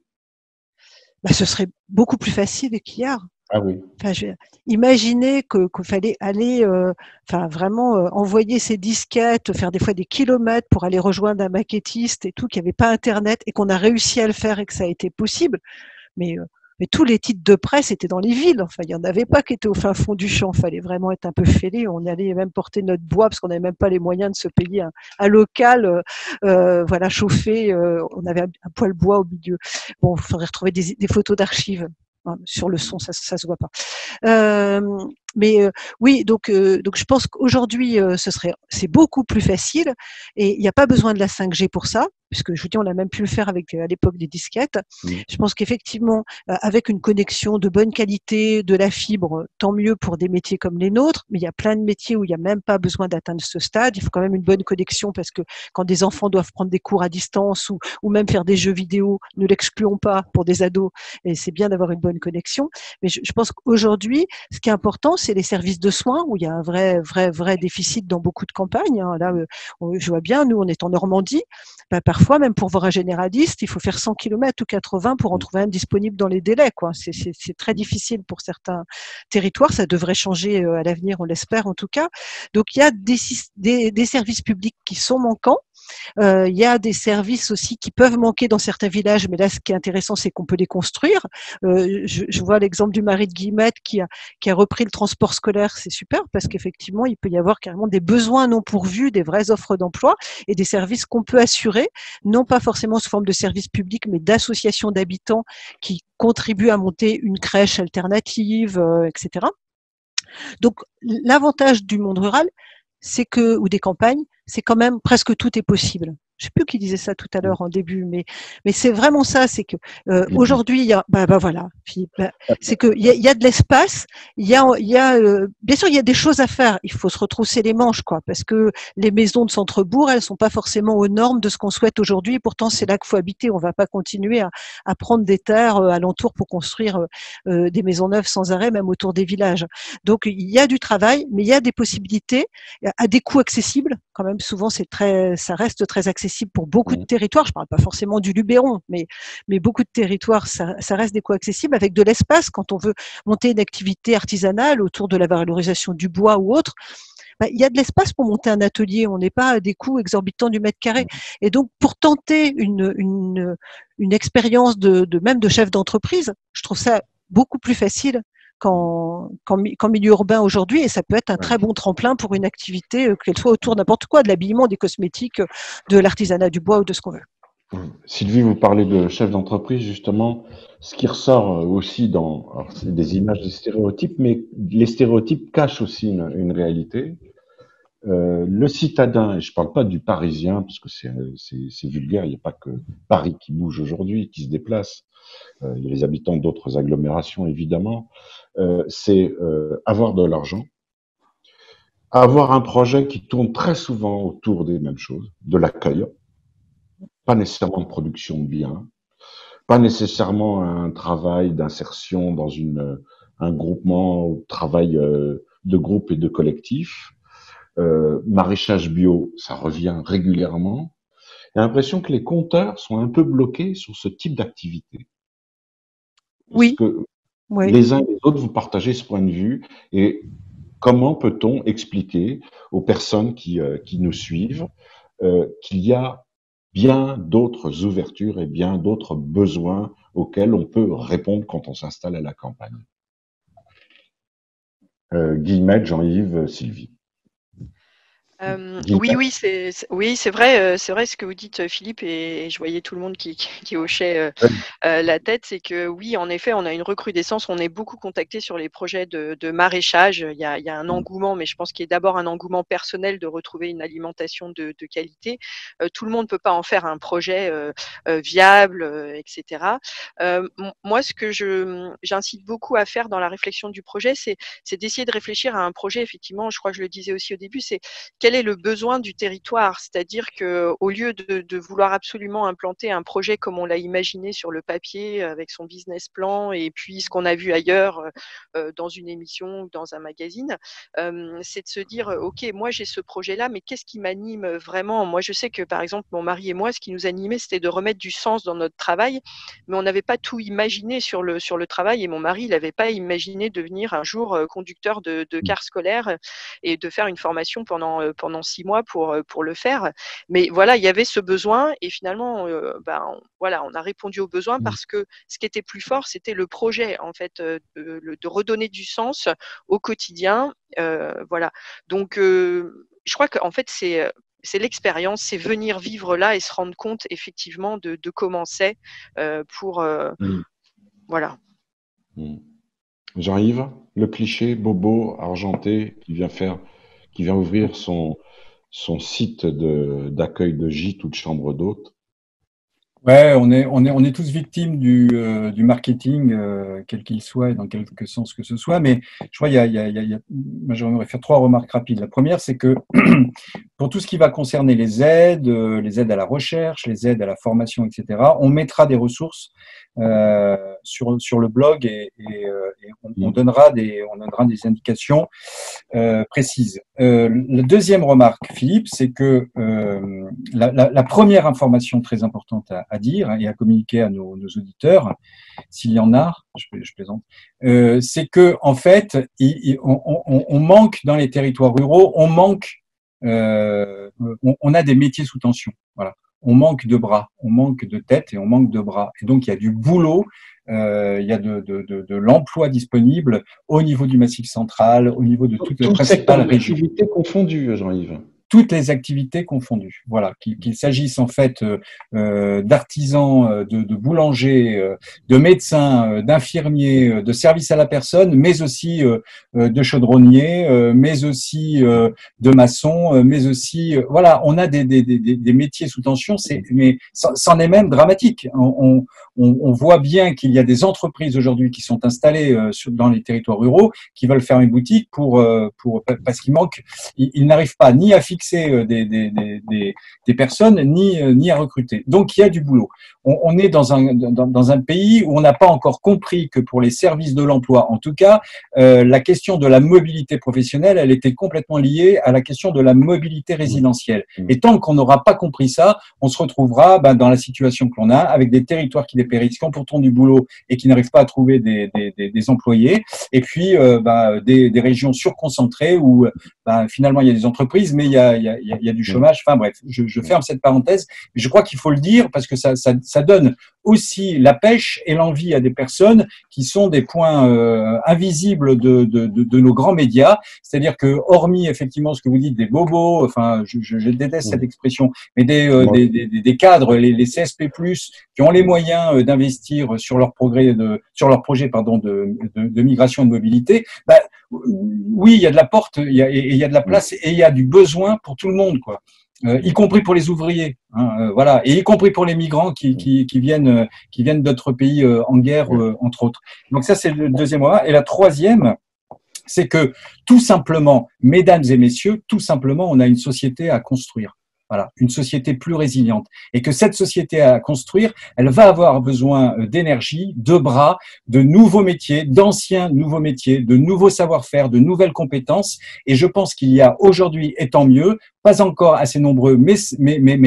E: Ce serait beaucoup plus facile qu'hier.
B: Ah oui.
E: Enfin, imaginez qu'il fallait aller, vraiment envoyer ses disquettes, faire des fois des kilomètres pour aller rejoindre un maquettiste et tout, qu'il n'y avait pas Internet et qu'on a réussi à le faire et que ça a été possible. Mais tous les titres de presse étaient dans les villes. Enfin, il n'y en avait pas qui étaient au fin fond du champ. Il fallait vraiment être un peu fêlé. On allait même porter notre bois parce qu'on n'avait même pas les moyens de se payer un local, chauffé. On avait un poêle bois au milieu. Bon, il faudrait retrouver des photos d'archives. Sur le son, ça se voit pas. Mais oui, donc je pense qu'aujourd'hui, c'est beaucoup plus facile et il n'y a pas besoin de la 5G pour ça, puisque je vous dis, on a même pu le faire avec à l'époque des disquettes. Je pense qu'effectivement, avec une connexion de bonne qualité, de la fibre, tant mieux pour des métiers comme les nôtres. Mais il y a plein de métiers où il n'y a même pas besoin d'atteindre ce stade. Il faut quand même une bonne connexion parce que quand des enfants doivent prendre des cours à distance ou même faire des jeux vidéo, ne l'excluons pas pour des ados. Et c'est bien d'avoir une bonne connexion. Mais je pense qu'aujourd'hui, ce qui est important, c'est les services de soins où il y a un vrai déficit dans beaucoup de campagnes. Hein. Là, je vois bien, nous, on est en Normandie. Ben, parfois, même pour voir un généraliste, il faut faire 100 km ou 80 pour en trouver un disponible dans les délais, quoi. C'est très difficile pour certains territoires. Ça devrait changer à l'avenir, on l'espère en tout cas. Donc, il y a des services publics qui sont manquants. Il y a des services aussi qui peuvent manquer dans certains villages, mais là, ce qui est intéressant, c'est qu'on peut les construire. Je vois l'exemple du mari de Guillemette qui a repris le transport scolaire, c'est super parce qu'effectivement, il peut y avoir carrément des besoins non pourvus, des vraies offres d'emploi et des services qu'on peut assurer, non pas forcément sous forme de services publics, mais d'associations d'habitants qui contribuent à monter une crèche alternative, etc. Donc, l'avantage du monde rural, c'est que, ou des campagnes, c'est quand même presque tout est possible. Je sais plus qui disait ça tout à l'heure en début, mais c'est vraiment ça, c'est que aujourd'hui il y a, voilà, Philippe, c'est que il y a de l'espace, il y a bien sûr il y a des choses à faire, il faut se retrousser les manches quoi, parce que les maisons de centre-bourg elles sont pas forcément aux normes de ce qu'on souhaite aujourd'hui, et pourtant c'est là qu'il faut habiter, on va pas continuer à prendre des terres alentour pour construire des maisons neuves sans arrêt, même autour des villages. Donc il y a du travail, mais il y a des possibilités à des coûts accessibles. Quand même, souvent, ça reste très accessible pour beaucoup de territoires. Je parle pas forcément du Luberon, mais beaucoup de territoires, ça reste des coûts accessibles avec de l'espace. Quand on veut monter une activité artisanale autour de la valorisation du bois ou autre, il y a de l'espace pour monter un atelier. On n'est pas à des coûts exorbitants du mètre carré. Et donc, pour tenter une expérience même de chef d'entreprise, je trouve ça beaucoup plus facile qu'en milieu urbain aujourd'hui, et ça peut être un très bon tremplin pour une activité, qu'elle soit autour n'importe quoi, de l'habillement, des cosmétiques, de l'artisanat du bois ou de ce qu'on veut.
B: Sylvie, vous parlez de chef d'entreprise, justement. Ce qui ressort aussi alors c'est des images, des stéréotypes, mais les stéréotypes cachent aussi une réalité. Le citadin, et je parle pas du parisien, parce que c'est vulgaire, il n'y a pas que Paris qui bouge aujourd'hui, qui se déplace. Il y a les habitants d'autres agglomérations, évidemment. C'est avoir de l'argent, avoir un projet qui tourne très souvent autour des mêmes choses, de l'accueil, pas nécessairement de production de biens, pas nécessairement un travail d'insertion dans un groupement, travail de groupe et de collectif. Maraîchage bio, ça revient régulièrement. J'ai l'impression que les compteurs sont un peu bloqués sur ce type d'activité.
E: Oui.
B: Que
E: Oui.
B: les uns et les autres, vous partagez ce point de vue et comment peut-on expliquer aux personnes qui nous suivent qu'il y a bien d'autres ouvertures et bien d'autres besoins auxquels on peut répondre quand on s'installe à la campagne. Guillemette, Jean-Yves, Sylvie.
D: Oui, c'est vrai ce que vous dites, Philippe, et je voyais tout le monde qui hochait la tête. C'est que oui, en effet, on a une recrudescence. On est beaucoup contacté sur les projets de maraîchage. Il y a un engouement, mais je pense qu'il y a d'abord un engouement personnel de retrouver une alimentation de qualité. Tout le monde ne peut pas en faire un projet viable, etc. Moi, ce que j'incite beaucoup à faire dans la réflexion du projet, c'est d'essayer de réfléchir à un projet. Effectivement, je crois que je le disais aussi au début, c'est quel est le besoin du territoire, c'est-à-dire que au lieu de vouloir absolument implanter un projet comme on l'a imaginé sur le papier avec son business plan et puis ce qu'on a vu ailleurs dans une émission ou dans un magazine, c'est de se dire ok, moi j'ai ce projet-là, mais qu'est-ce qui m'anime vraiment? Moi je sais que par exemple mon mari et moi, ce qui nous animait, c'était de remettre du sens dans notre travail, mais on n'avait pas tout imaginé sur le travail, et mon mari il n'avait pas imaginé devenir un jour conducteur de car scolaire et de faire une formation pendant 6 mois pour le faire. Mais voilà, il y avait ce besoin, et finalement, voilà, on a répondu au besoin parce que ce qui était plus fort, c'était le projet, en fait, de redonner du sens au quotidien. Voilà. Donc, je crois qu'en fait, c'est l'expérience, c'est venir vivre là et se rendre compte effectivement de comment c'est pour voilà.
B: Jean-Yves, le cliché bobo argenté qui vient ouvrir son site d'accueil de gîte ou de chambre d'hôte.
C: Ouais, on est tous victimes du marketing, quel qu'il soit et dans quelque sens que ce soit. Mais je crois moi j'aimerais faire 3 remarques rapides. La première, c'est que pour tout ce qui va concerner les aides à la recherche, les aides à la formation, etc., on mettra des ressources sur le blog et on donnera des indications précises. La deuxième remarque, Philippe, c'est que la première information très importante à dire et à communiquer à nos auditeurs, s'il y en a, je plaisante, c'est que en fait, on manque dans les territoires ruraux, on a des métiers sous tension. Voilà. On manque de bras, on manque de têtes et on manque de bras. Et donc, il y a du boulot, il y a de l'emploi disponible au niveau du Massif central, au niveau de toutes les principales régions.
B: Activités confondues, Jean-Yves.
C: Toutes les activités confondues. Voilà, qu'il s'agisse en fait d'artisans, de boulangers, de médecins, d'infirmiers, de services à la personne, mais aussi de chaudronniers, mais aussi de maçons, mais aussi voilà, on a des métiers sous tension. Mais c'en est même dramatique. On voit bien qu'il y a des entreprises aujourd'hui qui sont installées dans les territoires ruraux qui veulent faire une boutique parce qu'il manque, ils n'arrivent pas ni à fixer des personnes ni à recruter. Donc il y a du boulot. On est dans un pays où on n'a pas encore compris que pour les services de l'emploi, en tout cas, la question de la mobilité professionnelle, elle était complètement liée à la question de la mobilité résidentielle. Et tant qu'on n'aura pas compris ça, on se retrouvera dans la situation que l'on a, avec des territoires qui dépérissent, qui ont pourtant du boulot et qui n'arrivent pas à trouver des employés, et puis des régions surconcentrées où finalement il y a des entreprises, mais il y a du chômage. Enfin bref, je ferme cette parenthèse. Mais je crois qu'il faut le dire parce que ça donne aussi la pêche et l'envie à des personnes qui sont des points invisibles de nos grands médias. C'est-à-dire que, hormis effectivement ce que vous dites des bobos, enfin, je déteste cette expression, mais des cadres, les CSP+, qui ont les moyens d'investir sur leur projet de migration et de mobilité, oui, il y a de la porte, il y a de la place et il y a du besoin pour tout le monde, quoi. Y compris pour les ouvriers, voilà, et y compris pour les migrants qui viennent d'autres pays en guerre, entre autres. Donc ça, c'est le deuxième moment. Et la troisième, c'est que tout simplement, mesdames et messieurs, tout simplement, on a une société à construire. Voilà, une société plus résiliente. Et que cette société à construire, elle va avoir besoin d'énergie, de bras, de nouveaux métiers, d'anciens nouveaux métiers, de nouveaux savoir-faire, de nouvelles compétences. Et je pense qu'il y a aujourd'hui, et tant mieux, pas encore assez nombreux, mais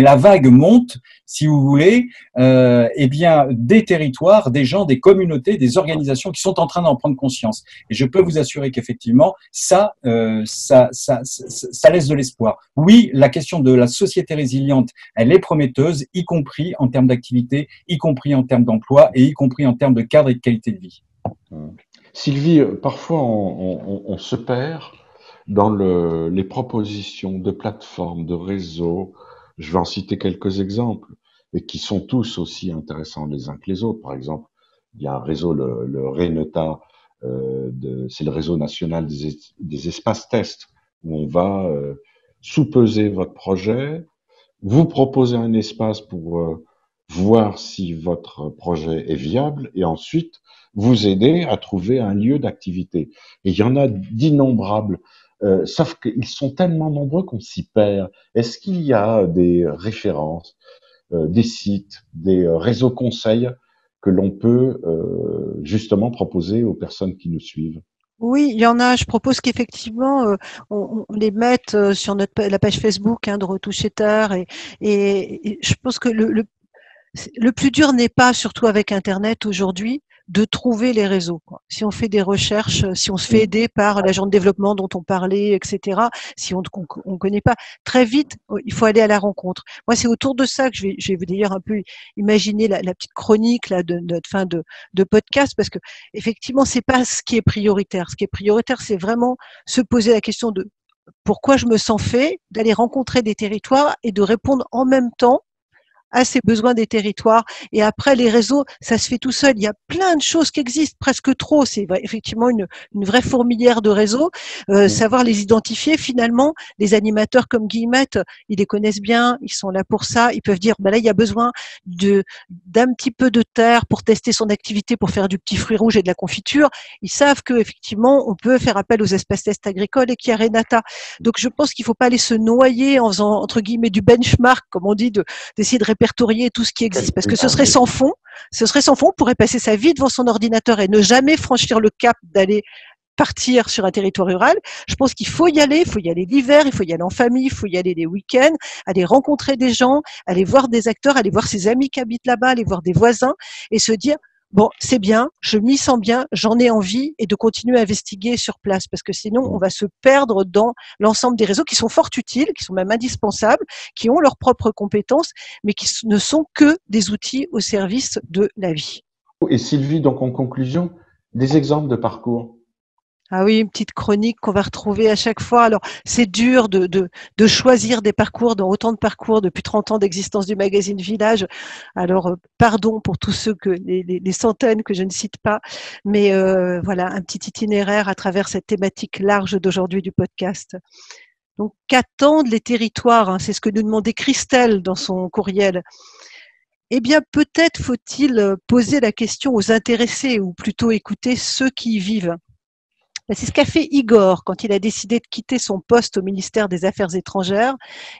C: la vague monte, si vous voulez, des territoires, des gens, des communautés, des organisations qui sont en train d'en prendre conscience. Et je peux vous assurer qu'effectivement, ça laisse de l'espoir. Oui, la question de la société résiliente, elle est prometteuse, y compris en termes d'activité, y compris en termes d'emploi et y compris en termes de cadre et de qualité de vie.
B: Sylvie, parfois on se perd dans les propositions de plateformes, de réseaux. Je vais en citer quelques exemples, et qui sont tous aussi intéressants les uns que les autres. Par exemple, il y a un réseau, le RENETA, c'est le réseau national des espaces tests, où on va sous-peser votre projet, vous proposer un espace pour voir si votre projet est viable, et ensuite vous aider à trouver un lieu d'activité. Et il y en a d'innombrables. Sauf qu'ils sont tellement nombreux qu'on s'y perd. Est-ce qu'il y a des références, des sites, des réseaux conseils que l'on peut justement proposer aux personnes qui nous suivent?
E: Oui, il y en a. Je propose qu'effectivement, on les mette sur la page Facebook de Retoucher Terre. Et je pense que le plus dur n'est pas, surtout avec Internet aujourd'hui, de trouver les réseaux, quoi. Si on fait des recherches, si on se fait aider par l'agent de développement dont on parlait, etc., si on connaît pas, très vite, il faut aller à la rencontre. Moi, c'est autour de ça que je vais d'ailleurs un peu imaginer la petite chronique là de notre fin de podcast, parce que effectivement, c'est pas ce qui est prioritaire. Ce qui est prioritaire, c'est vraiment se poser la question de pourquoi je me sens fait, d'aller rencontrer des territoires et de répondre en même temps à ces besoins des territoires. Et après, les réseaux, ça se fait tout seul. Il y a plein de choses qui existent, presque trop. C'est effectivement une vraie fourmilière de réseaux. Savoir les identifier, finalement, les animateurs comme Guillemette, ils les connaissent bien, ils sont là pour ça. Ils peuvent dire, là, il y a besoin d'un petit peu de terre pour tester son activité, pour faire du petit fruit rouge et de la confiture. Ils savent que effectivement, on peut faire appel aux espaces tests agricoles et qu'il y a Renata. Donc, je pense qu'il ne faut pas aller se noyer en faisant, entre guillemets, du benchmark, comme on dit, d'essayer de répertorier tout ce qui existe, parce que ce serait sans fond. Ce serait sans fond. On pourrait passer sa vie devant son ordinateur et ne jamais franchir le cap d'aller partir sur un territoire rural. Je pense qu'il faut y aller l'hiver, il faut y aller en famille, il faut y aller les week-ends, aller rencontrer des gens, aller voir des acteurs, aller voir ses amis qui habitent là-bas, aller voir des voisins et se dire, bon, c'est bien, je m'y sens bien, j'en ai envie et de continuer à investiguer sur place parce que sinon on va se perdre dans l'ensemble des réseaux qui sont fort utiles, qui sont même indispensables, qui ont leurs propres compétences, mais qui ne sont que des outils au service de la vie.
B: Et Sylvie, donc en conclusion, des exemples de parcours.
E: Ah oui, une petite chronique qu'on va retrouver à chaque fois. Alors, c'est dur de choisir des parcours dans autant de parcours depuis 30 ans d'existence du magazine Village. Alors, pardon pour tous ceux les centaines que je ne cite pas, mais voilà, un petit itinéraire à travers cette thématique large d'aujourd'hui du podcast. Donc, qu'attendent les territoires, hein, c'est ce que nous demandait Christelle dans son courriel. Eh bien, peut-être faut-il poser la question aux intéressés ou plutôt écouter ceux qui y vivent. C'est ce qu'a fait Igor quand il a décidé de quitter son poste au ministère des Affaires étrangères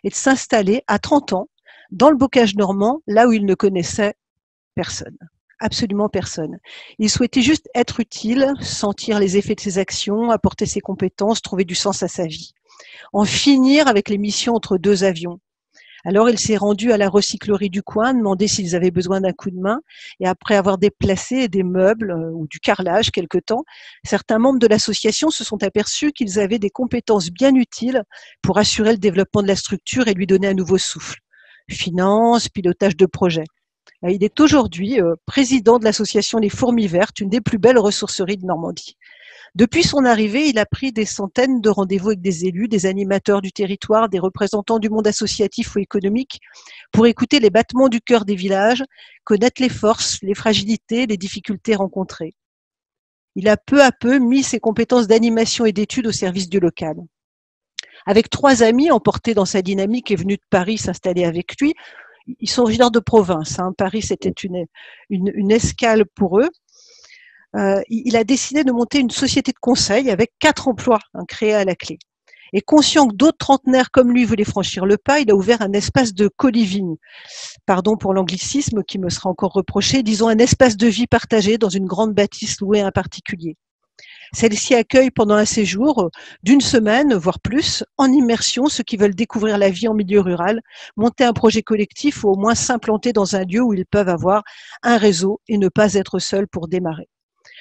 E: et de s'installer à 30 ans dans le bocage normand, là où il ne connaissait personne, absolument personne. Il souhaitait juste être utile, sentir les effets de ses actions, apporter ses compétences, trouver du sens à sa vie, en finir avec les missions entre deux avions. Alors, il s'est rendu à la recyclerie du coin, demandé s'ils avaient besoin d'un coup de main. Et après avoir déplacé des meubles ou du carrelage quelque temps, certains membres de l'association se sont aperçus qu'ils avaient des compétences bien utiles pour assurer le développement de la structure et lui donner un nouveau souffle. Finances, pilotage de projet. Il est aujourd'hui président de l'association Les Fourmis Vertes, une des plus belles ressourceries de Normandie. Depuis son arrivée, il a pris des centaines de rendez-vous avec des élus, des animateurs du territoire, des représentants du monde associatif ou économique pour écouter les battements du cœur des villages, connaître les forces, les fragilités, les difficultés rencontrées. Il a peu à peu mis ses compétences d'animation et d'études au service du local. Avec 3 amis emportés dans sa dynamique et venus de Paris s'installer avec lui, ils sont originaires de province. Paris, c'était une escale pour eux. Il a décidé de monter une société de conseil avec 4 emplois créés à la clé. Et conscient que d'autres trentenaires comme lui voulaient franchir le pas, il a ouvert un espace de co-living. Pardon pour l'anglicisme qui me sera encore reproché, disons un espace de vie partagé dans une grande bâtisse louée à un particulier. Celle-ci accueille pendant un séjour d'1 semaine, voire plus, en immersion, ceux qui veulent découvrir la vie en milieu rural, monter un projet collectif ou au moins s'implanter dans un lieu où ils peuvent avoir un réseau et ne pas être seuls pour démarrer.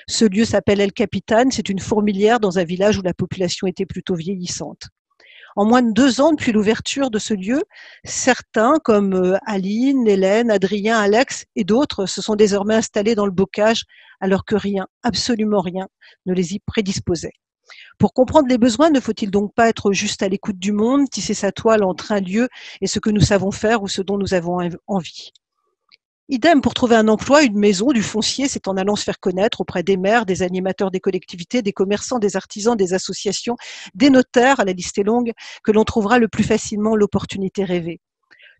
E: Ce lieu s'appelle El Capitan, c'est une fourmilière dans un village où la population était plutôt vieillissante. En moins de 2 ans depuis l'ouverture de ce lieu, certains comme Aline, Hélène, Adrien, Alex et d'autres se sont désormais installés dans le bocage alors que rien, absolument rien, ne les y prédisposait. Pour comprendre les besoins, ne faut-il donc pas être juste à l'écoute du monde, tisser sa toile entre un lieu et ce que nous savons faire ou ce dont nous avons envie ? Idem pour trouver un emploi, une maison, du foncier, c'est en allant se faire connaître auprès des maires, des animateurs des collectivités, des commerçants, des artisans, des associations, des notaires, la liste est longue, que l'on trouvera le plus facilement l'opportunité rêvée.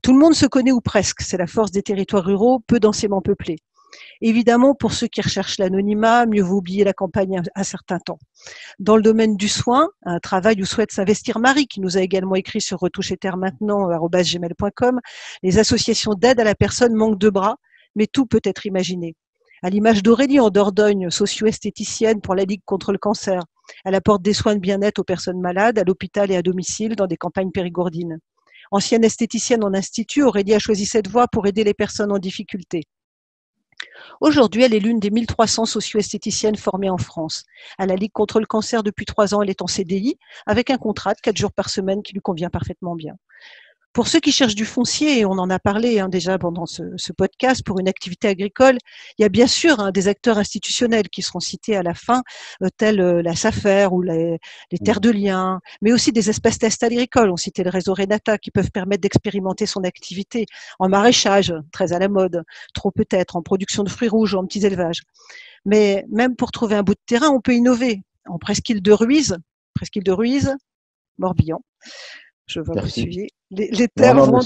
E: Tout le monde se connaît ou presque, c'est la force des territoires ruraux, peu densément peuplés. Évidemment, pour ceux qui recherchent l'anonymat, mieux vaut oublier la campagne un certain temps. Dans le domaine du soin, un travail où souhaite s'investir Marie, qui nous a également écrit sur retouchetermaintenant@gmail.com, les associations d'aide à la personne manquent de bras, mais tout peut être imaginé. À l'image d'Aurélie en Dordogne, socio-esthéticienne pour la Ligue contre le cancer. Elle apporte des soins de bien-être aux personnes malades, à l'hôpital et à domicile, dans des campagnes périgourdines. Ancienne esthéticienne en institut, Aurélie a choisi cette voie pour aider les personnes en difficulté. Aujourd'hui, elle est l'une des 1300 socio-esthéticiennes formées en France. À la Ligue contre le cancer depuis 3 ans, elle est en CDI avec un contrat de 4 jours par semaine qui lui convient parfaitement bien. Pour ceux qui cherchent du foncier, et on en a parlé déjà pendant ce podcast, pour une activité agricole, il y a bien sûr des acteurs institutionnels qui seront cités à la fin, tels la SAFER ou les terres de liens, mais aussi des espaces tests agricoles. On citait le réseau Renata qui peuvent permettre d'expérimenter son activité en maraîchage, très à la mode, trop peut-être, en production de fruits rouges ou en petits élevages. Mais même pour trouver un bout de terrain, on peut innover. En presqu'île de Ruiz, Morbihan, je vois que vous
B: Merci.
E: suivez. Les terres
B: Non,
E: vont,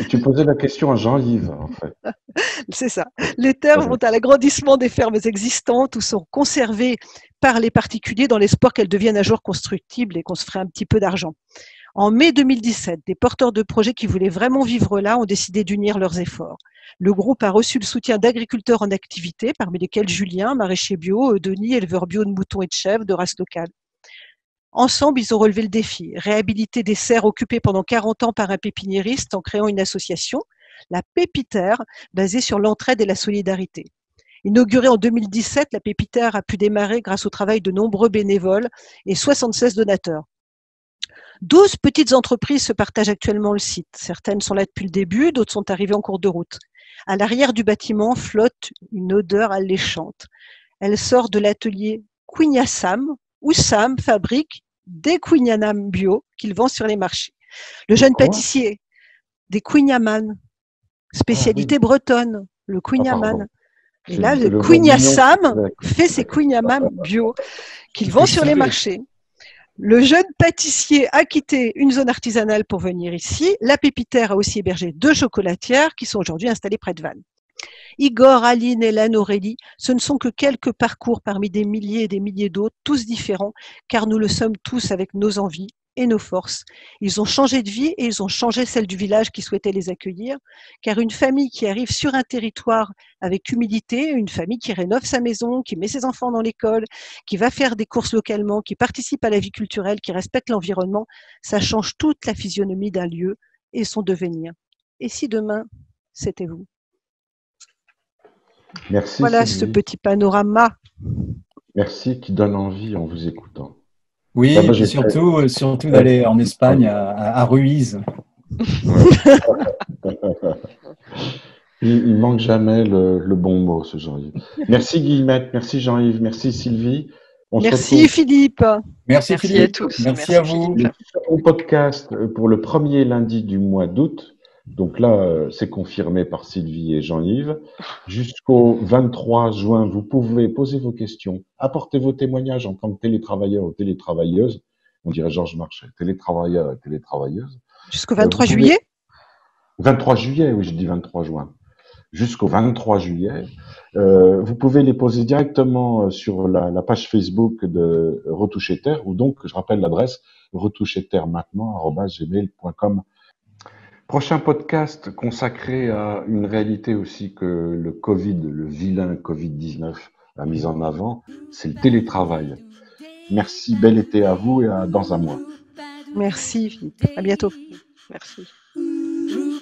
B: tu posais la question à Jean-Yves, en fait.
E: c'est ça. Les terres vont à l'agrandissement des fermes existantes ou sont conservées par les particuliers dans l'espoir qu'elles deviennent un jour constructibles et qu'on se ferait un petit peu d'argent. En mai 2017, des porteurs de projets qui voulaient vraiment vivre là ont décidé d'unir leurs efforts. Le groupe a reçu le soutien d'agriculteurs en activité, parmi lesquels Julien, maraîcher bio, Denis, éleveur bio de moutons et de chèvres de race locale. Ensemble, ils ont relevé le défi, réhabiliter des serres occupées pendant 40 ans par un pépiniériste en créant une association, la Pépitaire, basée sur l'entraide et la solidarité. Inaugurée en 2017, la Pépitaire a pu démarrer grâce au travail de nombreux bénévoles et 76 donateurs. 12 petites entreprises se partagent actuellement le site. Certaines sont là depuis le début, d'autres sont arrivées en cours de route. À l'arrière du bâtiment flotte une odeur alléchante. Elle sort de l'atelier Quigna-Sam, où Sam fabrique des Quignaman bio qu'il vend sur les marchés. Le jeune pâtissier, des Quignaman, spécialité bretonne, le Quignaman. Et là, le Quigna-Sam fait ses Quignaman bio qu'il vend sur les marchés. Le jeune pâtissier a quitté une zone artisanale pour venir ici. La Pépitaire a aussi hébergé 2 chocolatières qui sont aujourd'hui installées près de Vannes. Igor, Aline, Hélène, Aurélie, ce ne sont que quelques parcours parmi des milliers et des milliers d'autres, tous différents, car nous le sommes tous avec nos envies et nos forces. Ils ont changé de vie et ils ont changé celle du village qui souhaitait les accueillir, car une famille qui arrive sur un territoire avec humilité, une famille qui rénove sa maison, qui met ses enfants dans l'école, qui va faire des courses localement, qui participe à la vie culturelle, qui respecte l'environnement, ça change toute la physionomie d'un lieu et son devenir. Et si demain, c'était vous?
B: Merci.
E: Voilà
B: Sylvie.
E: ce petit panorama.
B: Merci, qui donne envie en vous écoutant.
C: Oui, et surtout d'aller en Espagne, à Ruiz.
B: Il manque jamais le bon mot, ce Jean-Yves. Merci Guillemette, merci Jean-Yves, merci Sylvie.
E: Merci Philippe.
C: Merci Philippe.
D: À tous.
C: Merci à vous.
B: Au podcast pour le premier lundi du mois d'août. Donc là, c'est confirmé par Sylvie et Jean-Yves. Jusqu'au 23 juin, vous pouvez poser vos questions, apporter vos témoignages en tant que télétravailleurs ou télétravailleuses. On dirait Georges Marchais, télétravailleurs et télétravailleuses.
E: Jusqu'au 23 juillet
B: 23 juillet, oui, je dis 23 juin. Jusqu'au 23 juillet. Vous pouvez les poser directement sur la page Facebook de Retoucher Terre, ou donc, je rappelle l'adresse, retoucherterremaintenant@gmail.com. Prochain podcast consacré à une réalité aussi que le Covid, le vilain Covid-19 a mis en avant, c'est le télétravail. Merci, bel été à vous et dans un mois.
E: Merci Philippe, à bientôt.
D: Merci.
A: Ooh,